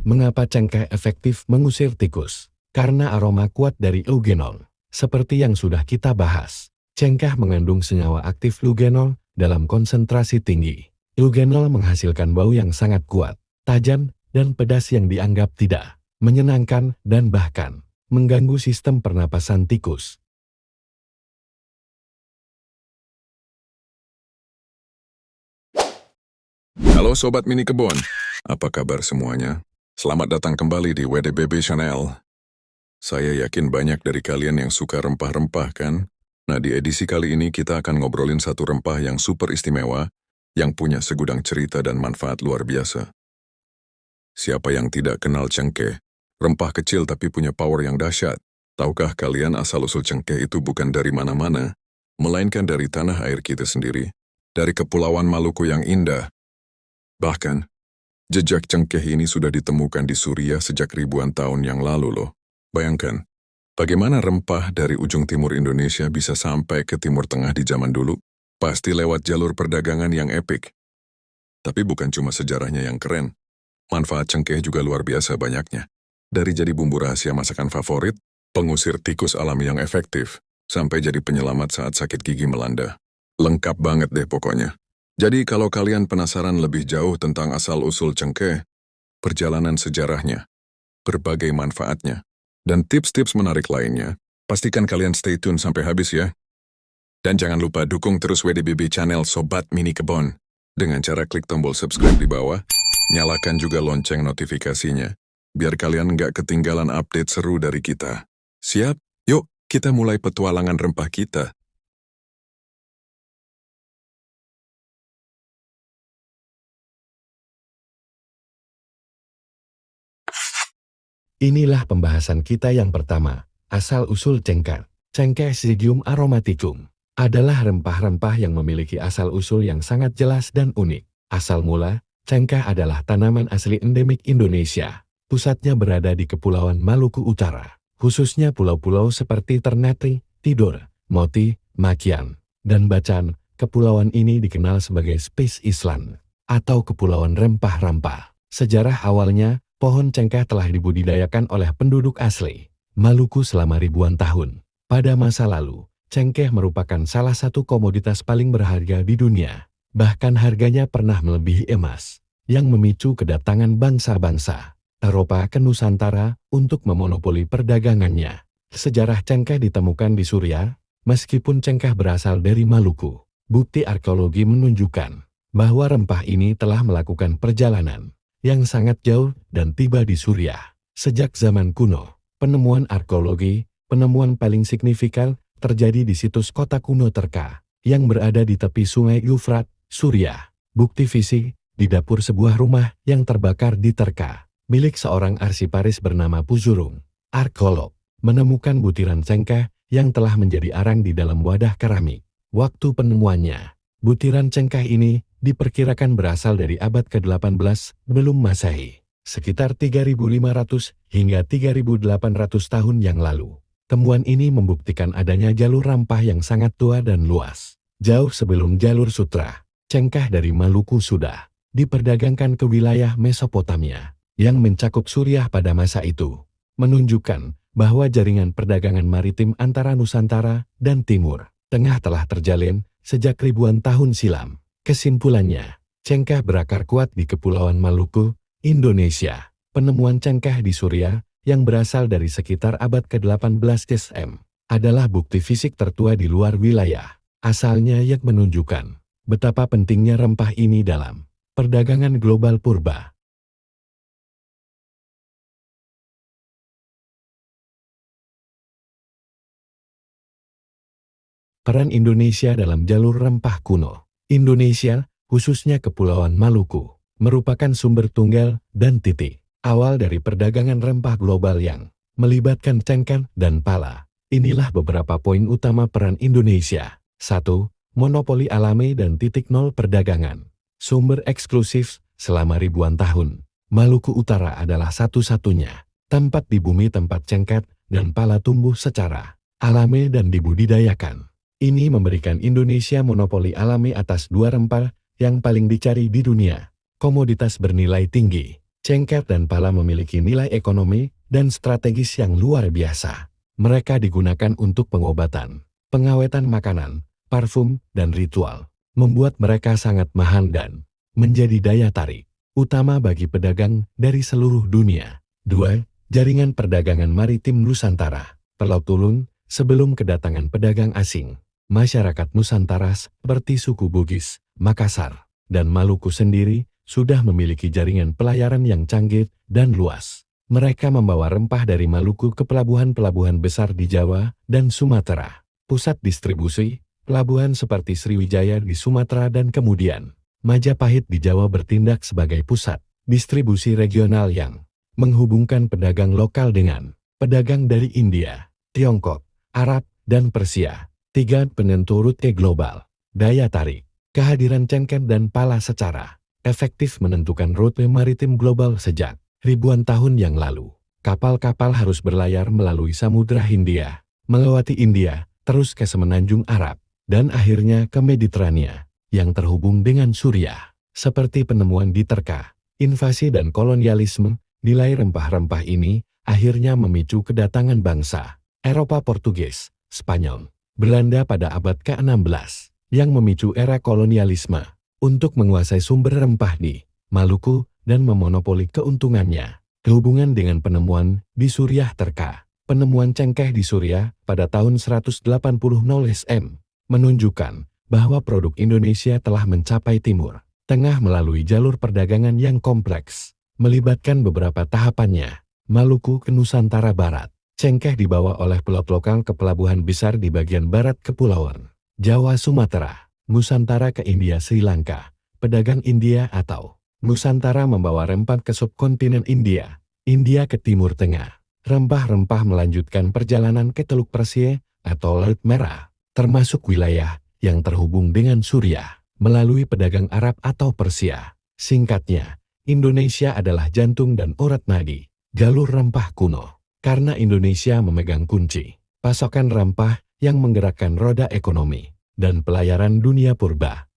Mengapa cengkeh efektif mengusir tikus? Karena aroma kuat dari eugenol. Seperti yang sudah kita bahas, cengkeh mengandung senyawa aktif eugenol dalam konsentrasi tinggi. Eugenol menghasilkan bau yang sangat kuat, tajam, dan pedas yang dianggap tidak menyenangkan dan bahkan mengganggu sistem pernapasan tikus. Halo Sobat Mini Kebon, apa kabar semuanya? Selamat datang kembali di WDBB Channel. Saya yakin banyak dari kalian yang suka rempah-rempah kan? Nah, di edisi kali ini kita akan ngobrolin satu rempah yang super istimewa, yang punya segudang cerita dan manfaat luar biasa. Siapa yang tidak kenal cengkeh? Rempah kecil tapi punya power yang dahsyat. Tahukah kalian asal-usul cengkeh itu bukan dari mana-mana, melainkan dari tanah air kita sendiri, dari Kepulauan Maluku yang indah. Bahkan, jejak cengkeh ini sudah ditemukan di Suriah sejak ribuan tahun yang lalu loh. Bayangkan, bagaimana rempah dari ujung timur Indonesia bisa sampai ke Timur Tengah di zaman dulu? Pasti lewat jalur perdagangan yang epik. Tapi bukan cuma sejarahnya yang keren, manfaat cengkeh juga luar biasa banyaknya. Dari jadi bumbu rahasia masakan favorit, pengusir tikus alami yang efektif, sampai jadi penyelamat saat sakit gigi melanda. Lengkap banget deh pokoknya. Jadi kalau kalian penasaran lebih jauh tentang asal-usul cengkeh, perjalanan sejarahnya, berbagai manfaatnya, dan tips-tips menarik lainnya, pastikan kalian stay tune sampai habis ya. Dan jangan lupa dukung terus WDBB Channel Sobat Mini Kebon dengan cara klik tombol subscribe di bawah, nyalakan juga lonceng notifikasinya, biar kalian nggak ketinggalan update seru dari kita. Siap? Yuk, kita mulai petualangan rempah kita. Inilah pembahasan kita yang pertama, asal-usul cengkeh. Cengkeh Syzygium aromaticum adalah rempah-rempah yang memiliki asal-usul yang sangat jelas dan unik. Asal mula, cengkeh adalah tanaman asli endemik Indonesia. Pusatnya berada di Kepulauan Maluku Utara, khususnya pulau-pulau seperti Ternate, Tidore, Moti, Makian, dan Bacan. Kepulauan ini dikenal sebagai Space Island, atau Kepulauan Rempah-Rempah. Sejarah awalnya, pohon cengkeh telah dibudidayakan oleh penduduk asli Maluku selama ribuan tahun. Pada masa lalu, cengkeh merupakan salah satu komoditas paling berharga di dunia. Bahkan harganya pernah melebihi emas, yang memicu kedatangan bangsa-bangsa Eropa ke Nusantara untuk memonopoli perdagangannya. Sejarah cengkeh ditemukan di Suriah, meskipun cengkeh berasal dari Maluku. Bukti arkeologi menunjukkan bahwa rempah ini telah melakukan perjalanan yang sangat jauh dan tiba di Suriah. Sejak zaman kuno, penemuan arkeologi, penemuan paling signifikan terjadi di situs kota kuno Terka, yang berada di tepi sungai Yufrat, Suriah. Bukti fisik, di dapur sebuah rumah yang terbakar di Terka, milik seorang arsiparis bernama Puzurung. Arkeolog menemukan butiran cengkeh yang telah menjadi arang di dalam wadah keramik. Waktu penemuannya, butiran cengkeh ini diperkirakan berasal dari abad ke-18 sebelum Masehi, sekitar 3.500 hingga 3.800 tahun yang lalu. Temuan ini membuktikan adanya jalur rempah yang sangat tua dan luas. Jauh sebelum jalur sutra, cengkeh dari Maluku sudah diperdagangkan ke wilayah Mesopotamia, yang mencakup Suriah pada masa itu, menunjukkan bahwa jaringan perdagangan maritim antara Nusantara dan Timur Tengah telah terjalin sejak ribuan tahun silam. Kesimpulannya, cengkeh berakar kuat di Kepulauan Maluku, Indonesia. Penemuan cengkeh di Suriah yang berasal dari sekitar abad ke-18 SM adalah bukti fisik tertua di luar wilayah asalnya yang menunjukkan betapa pentingnya rempah ini dalam perdagangan global purba. Peran Indonesia dalam jalur rempah kuno. Indonesia, khususnya Kepulauan Maluku, merupakan sumber tunggal dan titik awal dari perdagangan rempah global yang melibatkan cengkeh dan pala. Inilah beberapa poin utama peran Indonesia. 1. Monopoli alami dan titik nol perdagangan. Sumber eksklusif selama ribuan tahun. Maluku Utara adalah satu-satunya tempat di bumi tempat cengkeh dan pala tumbuh secara alami dan dibudidayakan. Ini memberikan Indonesia monopoli alami atas dua rempah yang paling dicari di dunia. Komoditas bernilai tinggi, Cengkeh dan pala memiliki nilai ekonomi dan strategis yang luar biasa. Mereka digunakan untuk pengobatan, pengawetan makanan, parfum, dan ritual, membuat mereka sangat mahal dan menjadi daya tarik utama bagi pedagang dari seluruh dunia. 2. Jaringan perdagangan maritim Nusantara. Pulau Tulun, sebelum kedatangan pedagang asing, masyarakat Nusantara seperti suku Bugis, Makassar, dan Maluku sendiri sudah memiliki jaringan pelayaran yang canggih dan luas. Mereka membawa rempah dari Maluku ke pelabuhan-pelabuhan besar di Jawa dan Sumatera. Pusat distribusi, pelabuhan seperti Sriwijaya di Sumatera dan kemudian Majapahit di Jawa bertindak sebagai pusat distribusi regional yang menghubungkan pedagang lokal dengan pedagang dari India, Tiongkok, Arab, dan Persia. 3. Penentu rute global. Daya tarik. Kehadiran cengkeh dan pala secara efektif menentukan rute maritim global sejak ribuan tahun yang lalu. Kapal-kapal harus berlayar melalui Samudra Hindia, melewati India, terus ke Semenanjung Arab, dan akhirnya ke Mediterania, yang terhubung dengan Suriah. Seperti penemuan di Terka, invasi dan kolonialisme, nilai rempah-rempah ini akhirnya memicu kedatangan bangsa Eropa Portugis, Spanyol, Belanda pada abad ke-16, yang memicu era kolonialisme untuk menguasai sumber rempah di Maluku dan memonopoli keuntungannya. Kehubungan dengan penemuan di Suriah Terka, penemuan cengkeh di Suriah pada tahun 180 SM, menunjukkan bahwa produk Indonesia telah mencapai Timur Tengah melalui jalur perdagangan yang kompleks, melibatkan beberapa tahapannya. Maluku ke Nusantara Barat, cengkeh dibawa oleh pelot lokal ke pelabuhan besar di bagian barat kepulauan Jawa Sumatera. Nusantara ke India Sri Lanka, pedagang India atau Nusantara membawa rempah ke subkontinen India, India ke Timur Tengah. Rempah-rempah melanjutkan perjalanan ke Teluk Persia atau Laut Merah, termasuk wilayah yang terhubung dengan Suriah, melalui pedagang Arab atau Persia. Singkatnya, Indonesia adalah jantung dan urat nadi, jalur rempah kuno, karena Indonesia memegang kunci pasokan rempah yang menggerakkan roda ekonomi dan pelayaran dunia purba.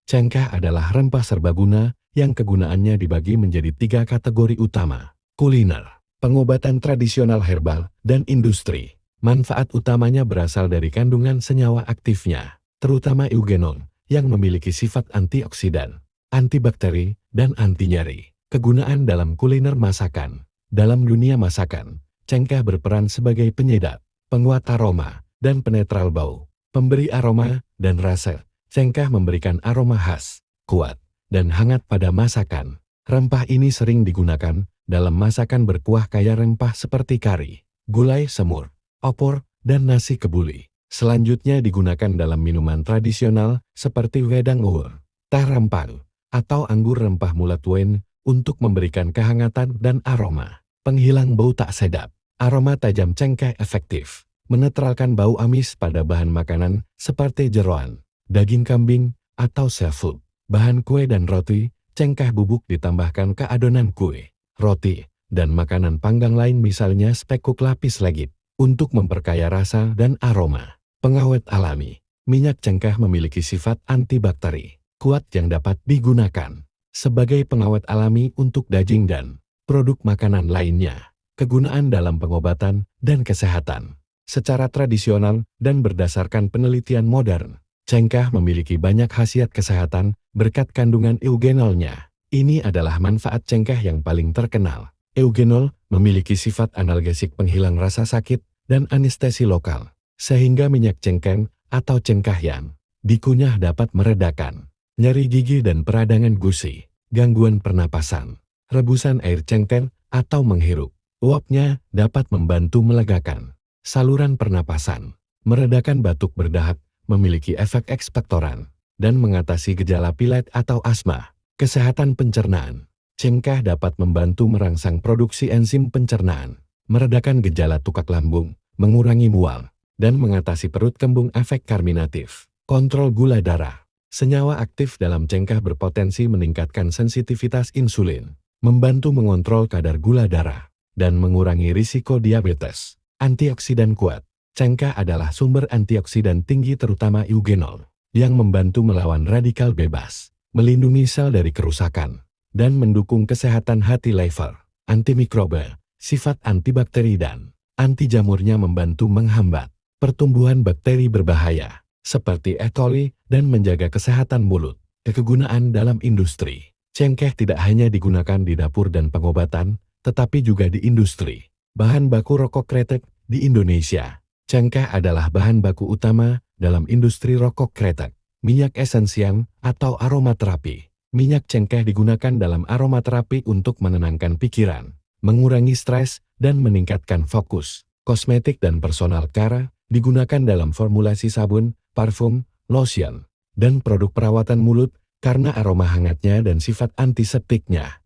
Cengkeh adalah rempah serbaguna yang kegunaannya dibagi menjadi 3 kategori utama: kuliner, pengobatan tradisional herbal, dan industri. Manfaat utamanya berasal dari kandungan senyawa aktifnya, terutama eugenol, yang memiliki sifat antioksidan, antibakteri, dan anti nyeri. Kegunaan dalam kuliner masakan. Dalam dunia masakan, cengkeh berperan sebagai penyedap, penguat aroma, dan penetral bau. Pemberi aroma dan rasa, cengkeh memberikan aroma khas, kuat, dan hangat pada masakan. Rempah ini sering digunakan dalam masakan berkuah kaya rempah seperti kari, gulai semur, opor, dan nasi kebuli. Selanjutnya digunakan dalam minuman tradisional seperti wedang uwur, teh rempang, atau anggur rempah mulat wen untuk memberikan kehangatan dan aroma. Penghilang bau tak sedap. Aroma tajam cengkeh efektif menetralkan bau amis pada bahan makanan seperti jeroan, daging kambing, atau seafood. Bahan kue dan roti, cengkeh bubuk ditambahkan ke adonan kue, roti, dan makanan panggang lain misalnya spekuk lapis legit, untuk memperkaya rasa dan aroma. Pengawet alami. Minyak cengkeh memiliki sifat antibakteri kuat yang dapat digunakan sebagai pengawet alami untuk daging dan produk makanan lainnya. Kegunaan dalam pengobatan dan kesehatan. Secara tradisional dan berdasarkan penelitian modern, cengkeh memiliki banyak khasiat kesehatan berkat kandungan eugenolnya. Ini adalah manfaat cengkeh yang paling terkenal. Eugenol memiliki sifat analgesik penghilang rasa sakit dan anestesi lokal, sehingga minyak cengkeh atau cengkehyan dikunyah dapat meredakan nyeri gigi dan peradangan gusi, gangguan pernapasan. Rebusan air cengkeh atau menghirup uapnya dapat membantu melegakan saluran pernapasan, meredakan batuk berdahak, memiliki efek ekspektoran, dan mengatasi gejala pilek atau asma. Kesehatan pencernaan. Cengkeh dapat membantu merangsang produksi enzim pencernaan, meredakan gejala tukak lambung, mengurangi mual, dan mengatasi perut kembung efek karminatif. Kontrol gula darah. Senyawa aktif dalam cengkeh berpotensi meningkatkan sensitivitas insulin, membantu mengontrol kadar gula darah, dan mengurangi risiko diabetes. Antioksidan kuat. Cengkeh adalah sumber antioksidan tinggi terutama eugenol, yang membantu melawan radikal bebas. melindungi sel dari kerusakan, dan mendukung kesehatan hati liver. Antimikroba, sifat antibakteri dan anti jamurnya membantu menghambat pertumbuhan bakteri berbahaya, seperti E. coli dan menjaga kesehatan mulut. Kegunaan dalam industri. Cengkeh tidak hanya digunakan di dapur dan pengobatan, tetapi juga di industri. Bahan baku rokok kretek di Indonesia. Cengkeh adalah bahan baku utama dalam industri rokok kretek. Minyak esensial atau aromaterapi. Minyak cengkeh digunakan dalam aromaterapi untuk menenangkan pikiran, mengurangi stres, dan meningkatkan fokus. Kosmetik dan personal care digunakan dalam formulasi sabun, parfum, lotion, dan produk perawatan mulut karena aroma hangatnya dan sifat antiseptiknya.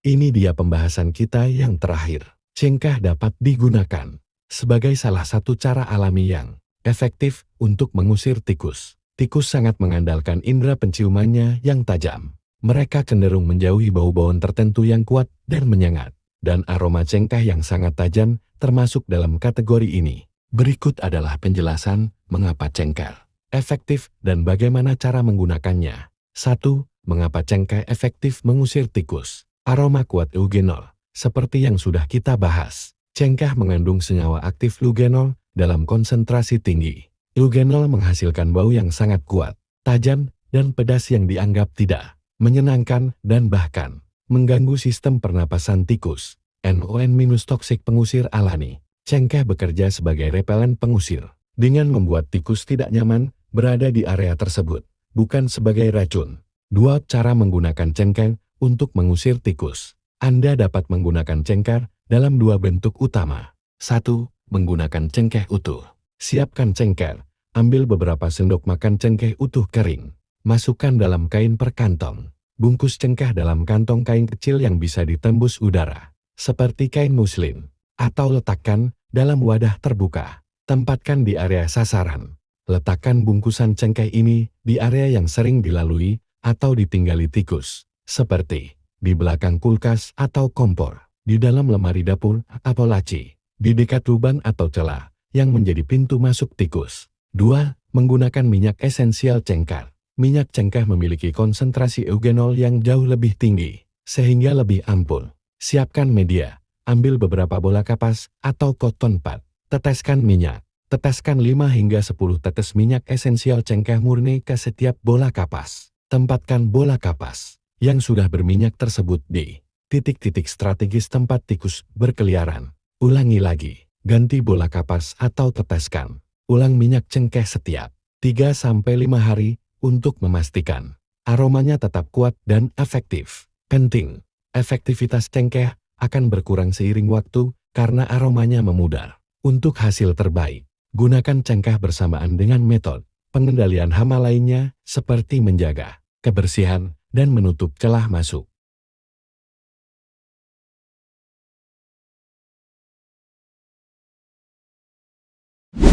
Ini dia pembahasan kita yang terakhir. Cengkeh dapat digunakan sebagai salah satu cara alami yang efektif untuk mengusir tikus. Tikus sangat mengandalkan indera penciumannya yang tajam. Mereka cenderung menjauhi bau-bauan tertentu yang kuat dan menyengat. Dan aroma cengkeh yang sangat tajam termasuk dalam kategori ini. Berikut adalah penjelasan mengapa cengkeh efektif dan bagaimana cara menggunakannya. 1. Mengapa cengkeh efektif mengusir tikus? Aroma kuat eugenol. Seperti yang sudah kita bahas, cengkeh mengandung senyawa aktif eugenol dalam konsentrasi tinggi. Eugenol menghasilkan bau yang sangat kuat, tajam, dan pedas yang dianggap tidak menyenangkan dan bahkan mengganggu sistem pernapasan tikus. NON- toksik pengusir alami. Cengkeh bekerja sebagai repelen pengusir, dengan membuat tikus tidak nyaman berada di area tersebut, bukan sebagai racun. 2. Cara menggunakan cengkeh untuk mengusir tikus. Anda dapat menggunakan cengkeh dalam 2 bentuk utama. 1. Menggunakan cengkeh utuh. Siapkan cengkeh, ambil beberapa sendok makan cengkeh utuh kering. Masukkan dalam kain per kantong. Bungkus cengkeh dalam kantong kain kecil yang bisa ditembus udara, seperti kain muslin. Atau letakkan dalam wadah terbuka. Tempatkan di area sasaran. Letakkan bungkusan cengkeh ini di area yang sering dilalui atau ditinggali tikus, seperti di belakang kulkas atau kompor, di dalam lemari dapur atau laci, di dekat lubang atau celah yang menjadi pintu masuk tikus. 2. Menggunakan minyak esensial cengkeh. Minyak cengkeh memiliki konsentrasi eugenol yang jauh lebih tinggi, sehingga lebih ampuh. Siapkan media. Ambil beberapa bola kapas atau cotton pad. Teteskan minyak. Teteskan 5 hingga 10 tetes minyak esensial cengkeh murni ke setiap bola kapas. Tempatkan bola kapas yang sudah berminyak tersebut di titik-titik strategis tempat tikus berkeliaran. Ulangi lagi. Ganti bola kapas atau teteskan ulang minyak cengkeh setiap 3-5 hari untuk memastikan aromanya tetap kuat dan efektif. Penting, efektivitas cengkeh akan berkurang seiring waktu karena aromanya memudar. Untuk hasil terbaik, gunakan cengkeh bersamaan dengan metode pengendalian hama lainnya seperti menjaga kebersihan dan menutup celah masuk.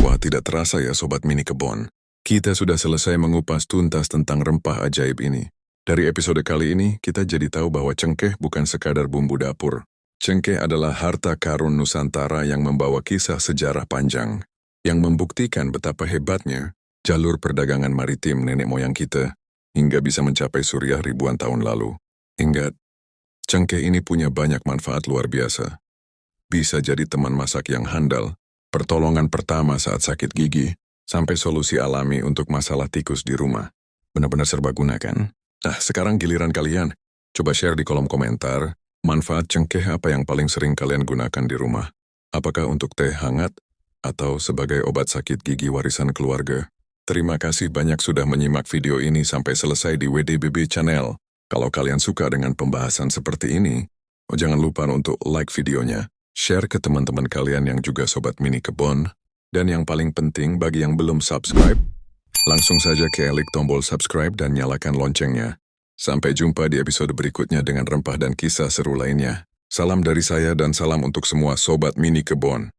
Wah, tidak terasa ya Sobat Mini Kebon. Kita sudah selesai mengupas tuntas tentang rempah ajaib ini. Dari episode kali ini, kita jadi tahu bahwa cengkeh bukan sekadar bumbu dapur. Cengkeh adalah harta karun Nusantara yang membawa kisah sejarah panjang, yang membuktikan betapa hebatnya jalur perdagangan maritim nenek moyang kita, hingga bisa mencapai Suriah ribuan tahun lalu. Ingat, cengkeh ini punya banyak manfaat luar biasa. Bisa jadi teman masak yang handal, pertolongan pertama saat sakit gigi, sampai solusi alami untuk masalah tikus di rumah. Benar-benar serbaguna kan? Nah, sekarang giliran kalian. Coba share di kolom komentar, manfaat cengkeh apa yang paling sering kalian gunakan di rumah? Apakah untuk teh hangat, atau sebagai obat sakit gigi warisan keluarga? Terima kasih banyak sudah menyimak video ini sampai selesai di WDBB Channel. Kalau kalian suka dengan pembahasan seperti ini, jangan lupa untuk like videonya, share ke teman-teman kalian yang juga Sobat Mini Kebon, dan yang paling penting bagi yang belum subscribe, langsung saja klik tombol subscribe dan nyalakan loncengnya. Sampai jumpa di episode berikutnya dengan rempah dan kisah seru lainnya. Salam dari saya dan salam untuk semua Sobat Mini Kebon.